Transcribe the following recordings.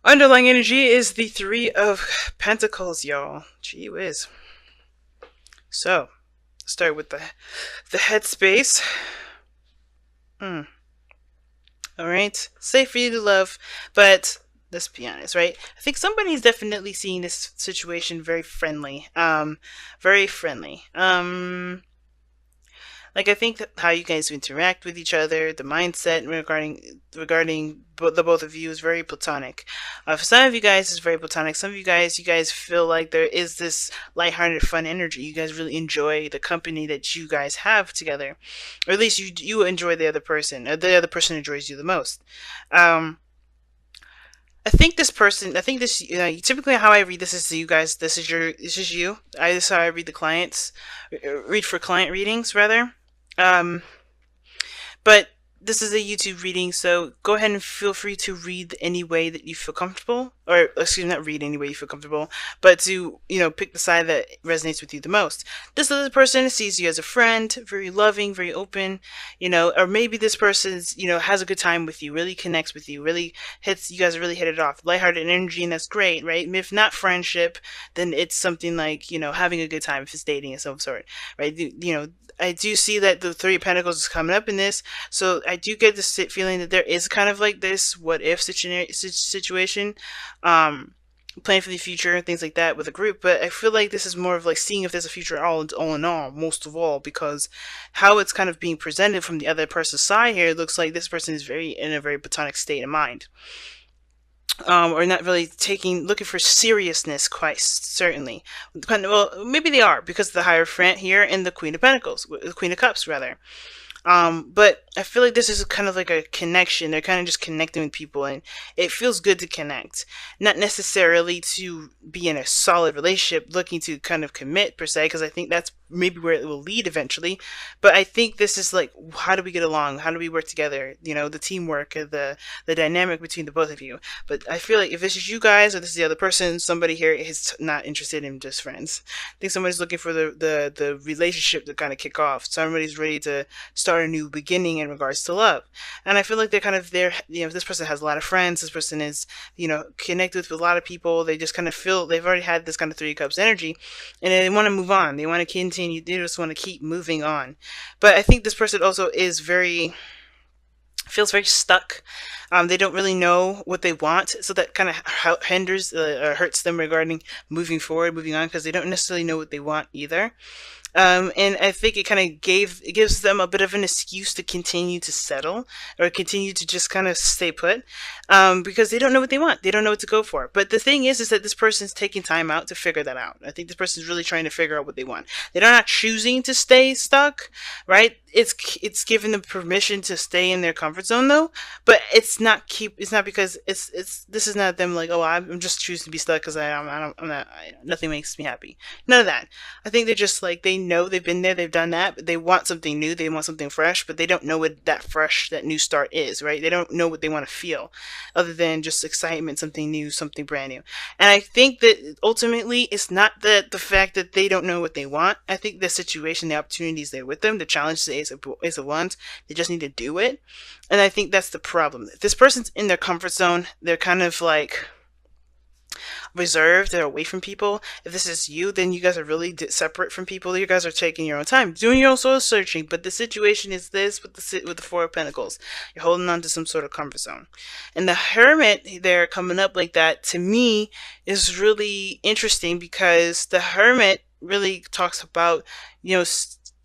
Underlying energy is the Three of Pentacles, y'all. Gee whiz. So, start with the headspace. All right, safe for you to love, but let's be honest, right? I think somebody's definitely seeing this situation very friendly. Very friendly. Like I think that how you guys interact with each other, the mindset regarding the both of you is very platonic. For some of you guys, it's very platonic. Some of you guys feel like there is this lighthearted, fun energy. You guys really enjoy the company that you guys have together, or at least you enjoy the other person, or the other person enjoys you the most. Um, I think this person. I think this. Typically, how I read this is you guys. This is your. This is you. This is how I read the clients. Read for client readings rather. Um, but this is a YouTube reading, so go ahead and feel free to read any way that you feel comfortable, or excuse me, not read any way you feel comfortable, but to pick the side that resonates with you the most. This other person sees you as a friend, very loving, very open, or maybe this person's has a good time with you, really connects with you, really hits you guys really hit it off, lighthearted energy, and that's great, right? If not friendship, then it's something like having a good time if it's dating of some sort, right? I do see that the Three of Pentacles is coming up in this, so I do get this feeling that there is kind of like this what if situation, um, planning for the future and things like that with a group. But I feel like this is more of like seeing if there's a future all in all, most of all, because how it's kind of being presented from the other person's side here, it looks like this person is very in a very platonic state of mind. Or not really looking for seriousness, quite certainly. Well, maybe they are because of the Hierophant here and the Queen of Pentacles, the Queen of Cups, rather. But I feel like this is kind of like a connection. They're kind of just connecting with people, and it feels good to connect. Not necessarily to be in a solid relationship, looking to kind of commit per se, because I think that's maybe where it will lead eventually. But I think this is like, how do we get along? How do we work together? The teamwork, the dynamic between the both of you. But I feel like if this is you guys or this is the other person, somebody here is not interested in just friends. I think somebody's looking for the relationship to kind of kick off. Somebody's ready to start a new beginning in regards to love. And I feel like they're kind of there, this person has a lot of friends, this person is, connected with a lot of people. They just kind of feel they've already had this kind of Three of Cups energy, and they want to move on. They want to continue, they just want to keep moving on. But I think this person also is very feels very stuck. They don't really know what they want, so that kind of hinders or hurts them regarding moving forward, moving on, because they don't necessarily know what they want either. And I think it gives them a bit of an excuse to continue to settle or continue to just kind of stay put, because they don't know what they want. They don't know what to go for. But the thing is that this person's taking time out to figure that out. I think this person's really trying to figure out what they want. They're not choosing to stay stuck, right? It's giving them permission to stay in their comfort zone though, but it's not because this is not them like, oh, I'm just choosing to be stuck because I'm not nothing makes me happy. None of that. I think they're just like, they know they've been there, they've done that, but they want something new, they want something fresh, but they don't know what that new start is, right? They don't know what they want to feel other than just excitement, something new, something brand new. And I think that ultimately it's not that the fact that they don't know what they want. I think the situation, the opportunities there with them, the challenge is a want. They just need to do it. And I think that's the problem. If this person's in their comfort zone, they're kind of like reserved, they're away from people. If this is you, then you guys are really separate from people. You guys are taking your own time, doing your own soul searching. But the situation is this with the Four of Pentacles. You're holding on to some sort of comfort zone, and the Hermit there coming up like that to me is really interesting because the Hermit really talks about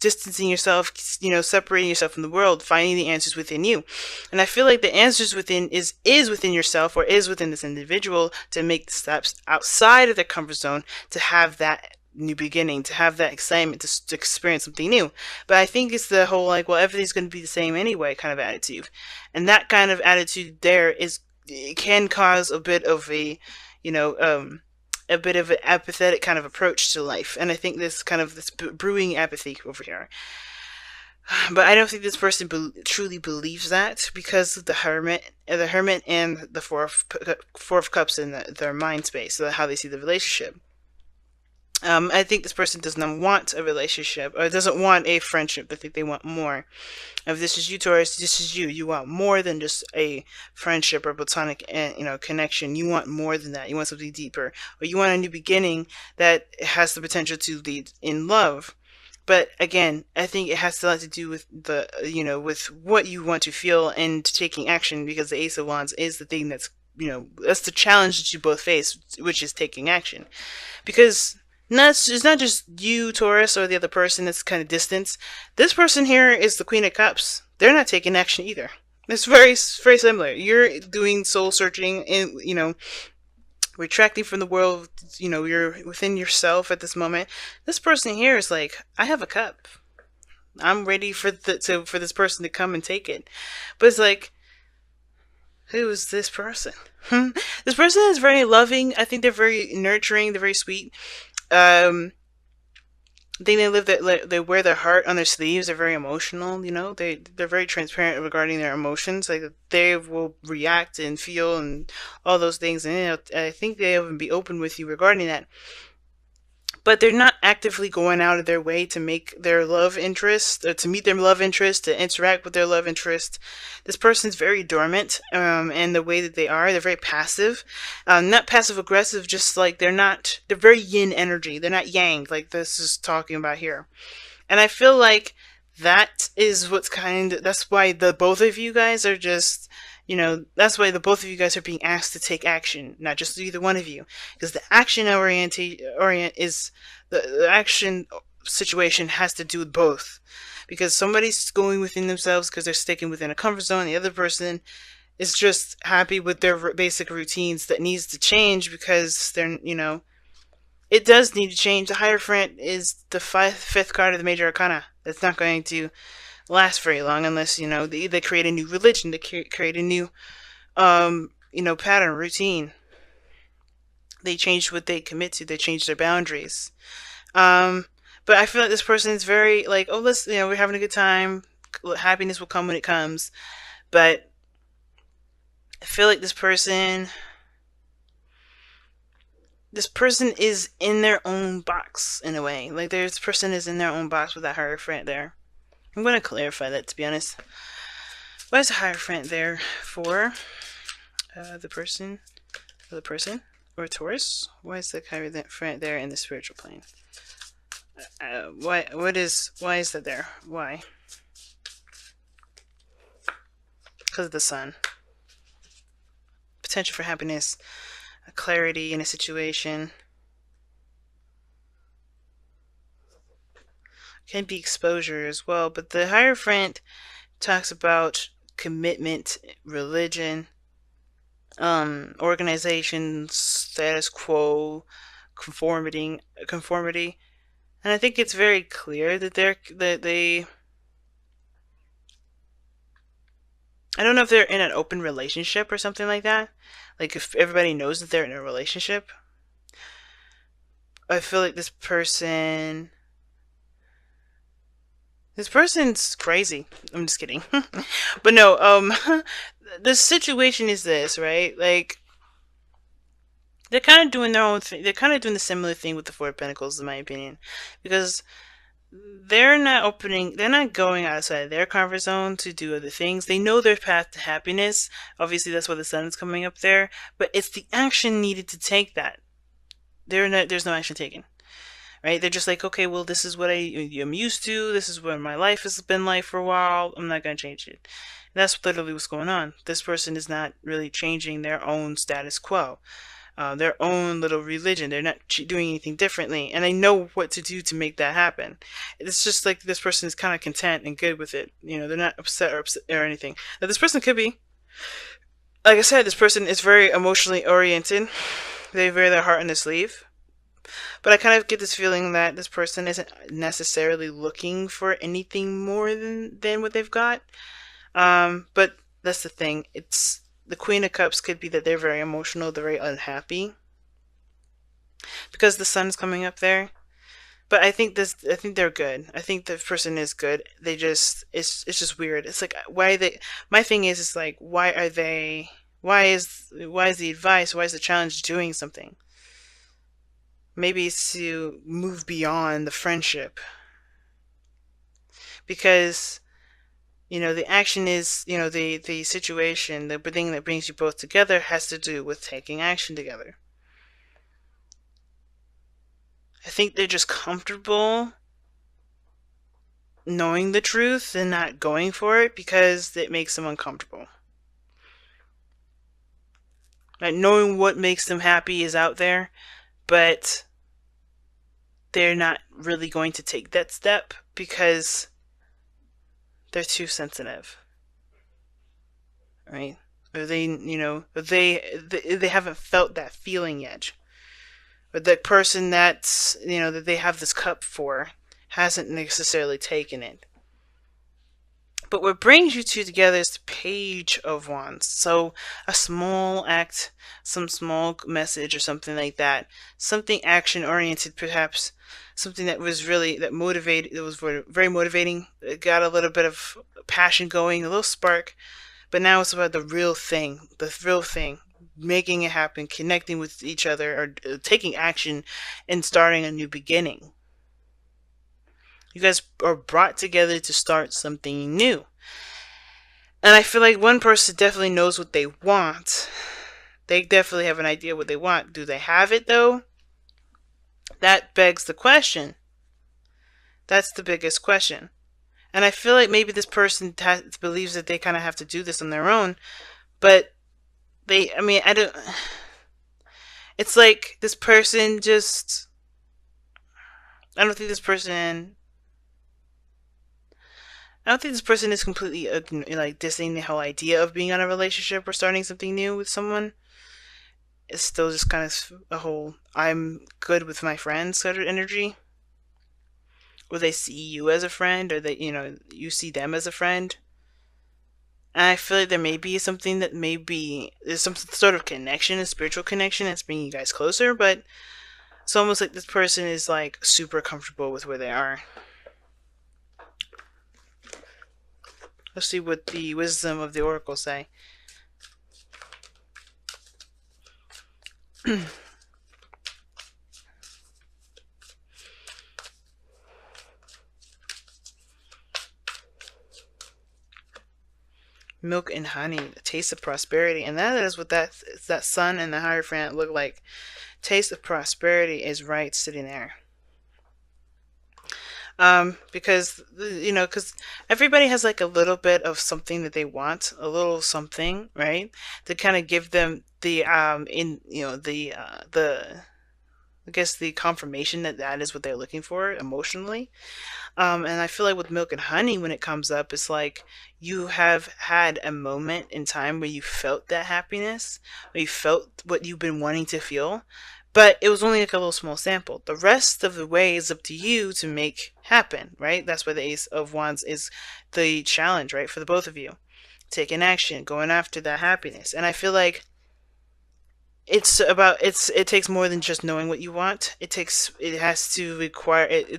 distancing yourself, separating yourself from the world, finding the answers within you. And I feel like the answers within is within yourself, or is within this individual, to make the steps outside of their comfort zone, to have that new beginning, to have that excitement, to experience something new. But I think it's the whole like, well, everything's going to be the same anyway kind of attitude. And that kind of attitude there it can cause a bit of you know, um, a bit of an apathetic kind of approach to life. And I think this brewing apathy over here. But I don't think this person truly believes that, because of the Hermit and the Four of Cups in their mind space, so how they see the relationship. I think this person does not want a relationship or doesn't want a friendship. I think they want more. If this is you, Taurus, this is you. You want more than just a friendship or platonic, connection. You want more than that. You want something deeper, or you want a new beginning that has the potential to lead in love. But again, I think it has a lot to do with with what you want to feel and taking action, because the Ace of Wands is the thing that's the challenge that you both face, which is taking action. Because it's not just you, Taurus, or the other person that's kind of distance. This person here is the Queen of Cups. They're not taking action either. It's very similar. You're doing soul searching and, retracting from the world. You're within yourself at this moment. This person here is like, I have a cup. I'm ready for this person to come and take it. But it's like, who is this person? This person is very loving. I think they're very nurturing. They're very sweet. I think they wear their heart on their sleeves. They're very emotional. They're very transparent regarding their emotions. Like, they will react and feel and all those things. And I think they will be open with you regarding that. But they're not actively going out of their way to make their love interest, or to meet their love interest, to interact with their love interest. This person's very dormant, and the way that they're very passive. Not passive aggressive, just like they're very yin energy. They're not yang, like this is talking about here. And I feel like that's why the both of you guys are just, that's why the both of you guys are being asked to take action, not just either one of you, because the the action situation has to do with both, because somebody's going within themselves because they're sticking within a comfort zone. The other person is just happy with their basic routines that needs to change because it does need to change. The Hierophant is the fifth card of the major arcana. It's not going to last very long unless they create a new religion, they create a new pattern, routine. They change what they commit to. They change their boundaries. But I feel like this person is very like, oh, we're having a good time. Happiness will come when it comes. But I feel like this person is in their own box in a way. Like, this person is in their own box with that Hierophant there. I'm going to clarify that, to be honest. Why is the Hierophant there for the person or Taurus? Why is the Hierophant there in the spiritual plane? Why is that there? Why? Because of the sun. Potential for happiness, clarity in a situation. Can be exposure as well, but the Hierophant talks about commitment, religion, organization, status quo, conformity, and I think it's very clear that they. I don't know if they're in an open relationship or something like that. Like, if everybody knows that they're in a relationship. I feel like this person's crazy. I'm just kidding. But no, the situation is this, right? Like, they're kind of doing their own thing. They're kind of doing the similar thing with the Four of Pentacles, in my opinion. Because they're not going outside their comfort zone to do other things. They know their path to happiness. Obviously, that's why the sun is coming up there. But it's the action needed to take that. There's no action taken. Right? They're just like, okay, well, this is what I'm used to. This is what my life has been like for a while. I'm not going to change it. And that's literally what's going on. This person is not really changing their own status quo, their own little religion. They're not doing anything differently. And they know what to do to make that happen. It's just like this person is kind of content and good with it. They're not upset or anything. Now, this person could be, like I said, this person is very emotionally oriented. They wear their heart on their sleeve. But I kind of get this feeling that this person isn't necessarily looking for anything more than what they've got. But that's the thing. It's the Queen of Cups could be that they're very emotional, they're very unhappy because the sun's coming up there. But I think they're good. I think the person is good. It's just weird. It's like, why they? My thing is, it's like, why are they? Why is the advice? Why is the challenge doing something? Maybe it's to move beyond the friendship, because the action is, the situation, the thing that brings you both together has to do with taking action together. I think they're just comfortable knowing the truth and not going for it because it makes them uncomfortable. Like, knowing what makes them happy is out there, but they're not really going to take that step because they're too sensitive, right? Or they haven't felt that feeling yet. Or the person that's, that they have this cup for hasn't necessarily taken it. But what brings you two together is the Page of Wands. So a small act, some small message or something like that. Something action oriented, perhaps. Something that was really, that motivated, it was very motivating. It got a little bit of passion going, a little spark. But now it's about the real thing, making it happen, connecting with each other, or taking action and starting a new beginning. You guys are brought together to start something new. And I feel like one person definitely knows what they want. They definitely have an idea what they want. Do they have it though? That begs the question. That's the biggest question. And I feel like maybe this person believes that they kind of have to do this on their own. But I don't. It's like this person just. I don't think this person. I don't think this person is completely like dissing the whole idea of being on a relationship or starting something new with someone. It's still just kind of a whole I'm good with my friends sort of energy. Or they see you as a friend, or you see them as a friend. And I feel like there may be something that there's some sort of connection, a spiritual connection that's bringing you guys closer, but it's almost like this person is like super comfortable with where they are. Let's see what the wisdom of the oracle say. Milk and honey, the taste of prosperity, and that is what that sun and the Hierophant look like. Taste of prosperity is right sitting there. Because everybody has like a little bit of something that they want, a little something, right? To kind of give them the the I guess the confirmation that that is what they're looking for emotionally. And I feel like with milk and honey, when it comes up, it's like you have had a moment in time where you felt that happiness, where you felt what you've been wanting to feel, but it was only like a little small sample. The rest of the way is up to you to make happen, right? That's why the Ace of Wands is the challenge, right? For the both of you. Taking action, going after that happiness. And I feel like it takes more than just knowing what you want. It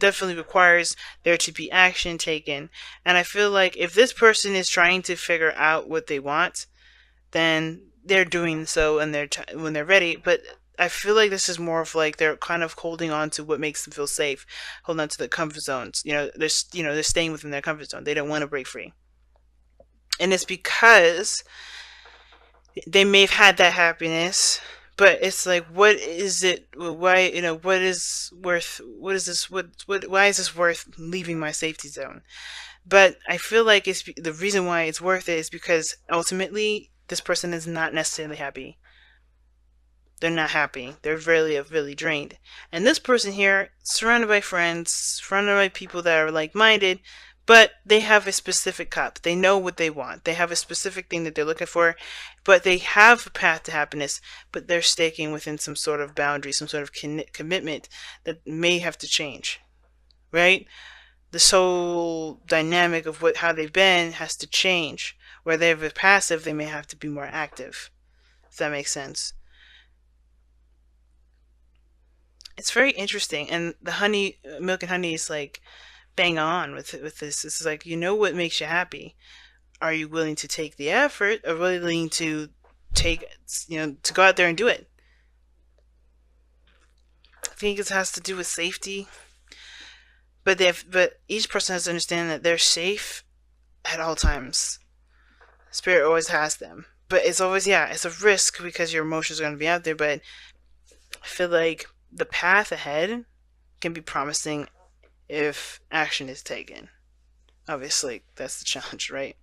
definitely requires there to be action taken. And I feel like if this person is trying to figure out what they want, then they're doing so, and when they're ready. But I feel like this is more of like they're kind of holding on to what makes them feel safe, holding on to the comfort zones. They're staying within their comfort zone. They don't want to break free. And it's because they may have had that happiness, but it's like, what is it? Why, what is worth? What is this? Why is this worth leaving my safety zone? But I feel like it's the reason why it's worth it is because ultimately this person is not necessarily happy. They're not happy. They're really drained. And this person here, surrounded by friends, surrounded by people that are like-minded, but they have a specific cup. They know what they want. They have a specific thing that they're looking for, but they have a path to happiness, but they're staking within some sort of boundary, some sort of commitment that may have to change, right? This whole dynamic of how they've been has to change. Where they're passive, they may have to be more active, if that makes sense. It's very interesting, and the milk and honey is like bang on with this. It's like, what makes you happy. Are you willing to take the effort, or willing to take, to go out there and do it? think it has to do with safety. But each person has to understand that they're safe at all times. Spirit always has them. But it's always, yeah, it's a risk because your emotions are going to be out there. But I feel like the path ahead can be promising if action is taken. Obviously, that's the challenge, right?